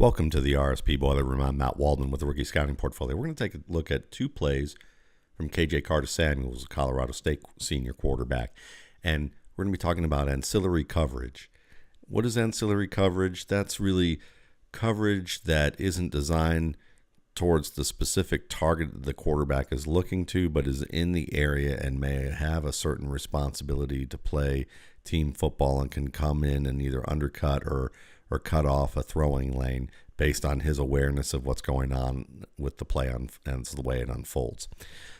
Welcome to the RSP Boiler Room. I'm Matt Waldman with the Rookie Scouting Portfolio. We're going to take a look at two plays from K.J. Carta-Samuels, a Colorado State senior quarterback. And we're going to be talking about ancillary coverage. What is ancillary coverage? That's really coverage that isn't designed towards the specific target that the quarterback is looking to, but is in the area and may have a certain responsibility to play team football and can come in and either undercut or cut off a throwing lane based on his awareness of what's going on with the play and the way it unfolds.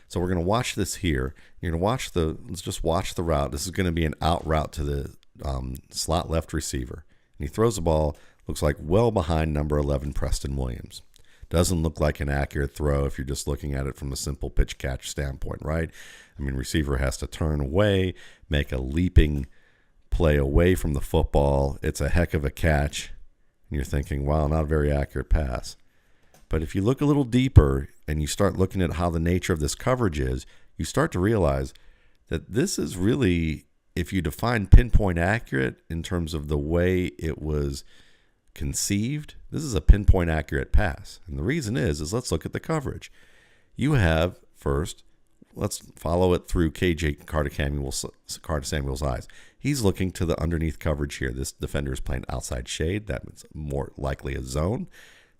So we're going to watch this here. You're going to watch let's just watch the route. This is going to be an out route to the slot left receiver. And he throws the ball, looks like well behind number 11, Preston Williams. Doesn't look like an accurate throw if you're just looking at it from a simple pitch catch standpoint, right? I mean, receiver has to turn away, make a leaping play away from the football. It's a heck of a catch. And you're thinking, wow, not a very accurate pass. But if you look a little deeper and you start looking at how the nature of this coverage is, you start to realize that this is really, if you define pinpoint accurate in terms of the way it was conceived, this is a pinpoint accurate pass. And the reason is let's look at the coverage. You have first, let's follow it through K.J. Carta-Samuels' eyes. He's looking to the underneath coverage here. This defender is playing outside shade. That's more likely a zone.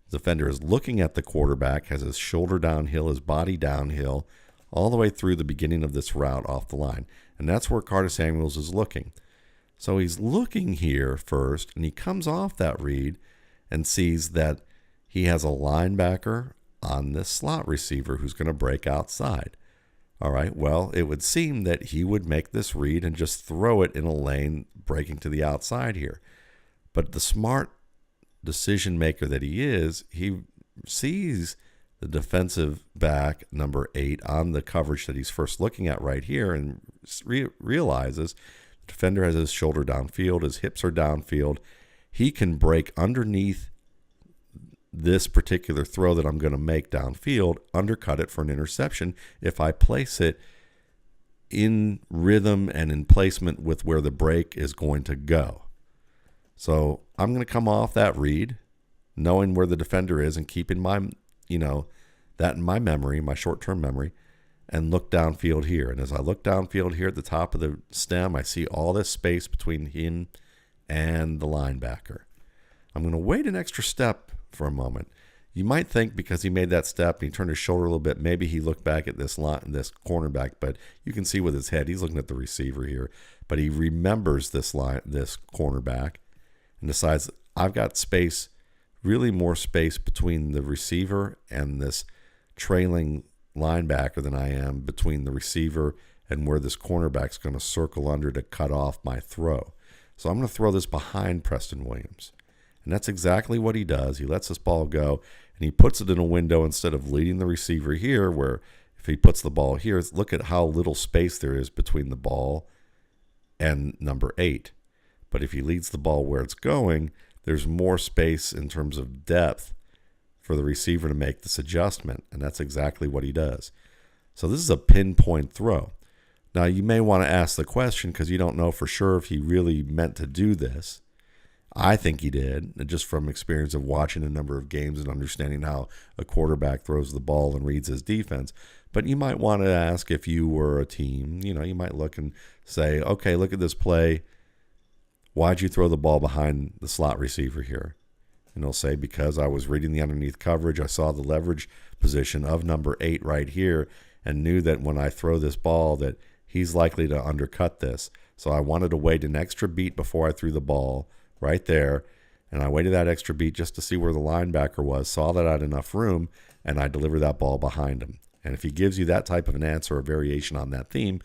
The defender is looking at the quarterback, has his shoulder downhill, his body downhill, all the way through the beginning of this route off the line. And that's where Carta-Samuels is looking. So he's looking here first, and he comes off that read and sees that he has a linebacker on this slot receiver who's going to break outside. All right, well, it would seem that he would make this read and just throw it in a lane breaking to the outside here. But the smart decision maker that he is, he sees the defensive back, number 8, on the coverage that he's first looking at right here and realizes the defender has his shoulder downfield, his hips are downfield. He can break underneath this particular throw that I'm going to make downfield, undercut it for an interception if I place it in rhythm and in placement with where the break is going to go. So I'm going to come off that read, knowing where the defender is and keeping that in my memory, my short-term memory, and look downfield here. And as I look downfield here at the top of the stem, I see all this space between him and the linebacker. I'm going to wait an extra step for a moment. You might think because he made that step and he turned his shoulder a little bit, maybe he looked back at this cornerback, but you can see with his head, he's looking at the receiver here, but he remembers this cornerback and decides, I've got space, really more space between the receiver and this trailing linebacker than I am between the receiver and where this cornerback's going to circle under to cut off my throw. So I'm going to throw this behind Preston Williams. And that's exactly what he does. He lets this ball go, and he puts it in a window instead of leading the receiver here, where if he puts the ball here, look at how little space there is between the ball and number 8. But if he leads the ball where it's going, there's more space in terms of depth for the receiver to make this adjustment, and that's exactly what he does. So this is a pinpoint throw. Now, you may want to ask the question because you don't know for sure if he really meant to do this. I think he did, just from experience of watching a number of games and understanding how a quarterback throws the ball and reads his defense. But you might want to ask if you were a team, you might look and say, okay, look at this play. Why'd you throw the ball behind the slot receiver here? And he'll say, because I was reading the underneath coverage. I saw the leverage position of number 8 right here and knew that when I throw this ball that he's likely to undercut this. So I wanted to wait an extra beat before I threw the ball right there, and I waited that extra beat just to see where the linebacker was, saw that I had enough room, and I delivered that ball behind him. And if he gives you that type of an answer or variation on that theme,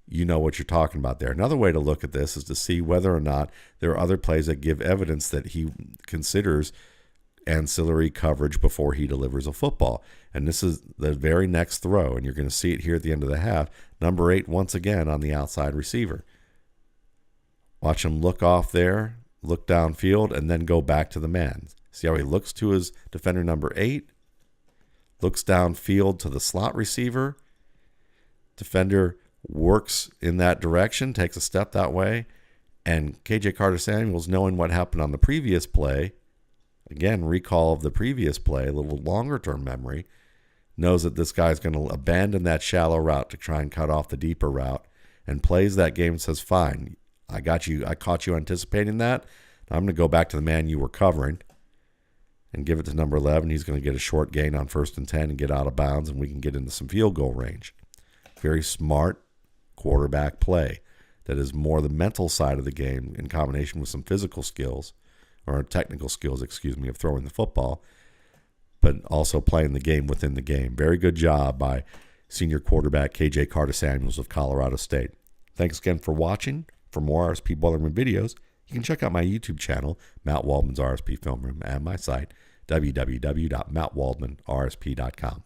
you know what you're talking about there. Another way to look at this is to see whether or not there are other plays that give evidence that he considers ancillary coverage before he delivers a football. And this is the very next throw, and you're going to see it here at the end of the half. Number 8 once again on the outside receiver. Watch him look off there, look downfield, and then go back to the man. See how he looks to his defender number 8, looks downfield to the slot receiver. Defender works in that direction, takes a step that way, and K.J. Carta-Samuels, knowing what happened on the previous play, again, recall of the previous play, a little longer-term memory, knows that this guy's going to abandon that shallow route to try and cut off the deeper route, and plays that game and says, fine, I got you. I caught you anticipating that. I'm going to go back to the man you were covering and give it to number 11. He's going to get a short gain on 1st and 10 and get out of bounds, and we can get into some field goal range. Very smart quarterback play that is more the mental side of the game in combination with some physical skills, or technical skills, of throwing the football, but also playing the game within the game. Very good job by senior quarterback K.J. Carta-Samuels of Colorado State. Thanks again for watching. For more RSP Boiler videos, you can check out my YouTube channel, Matt Waldman's RSP Film Room, and my site, www.mattwaldmanrsp.com.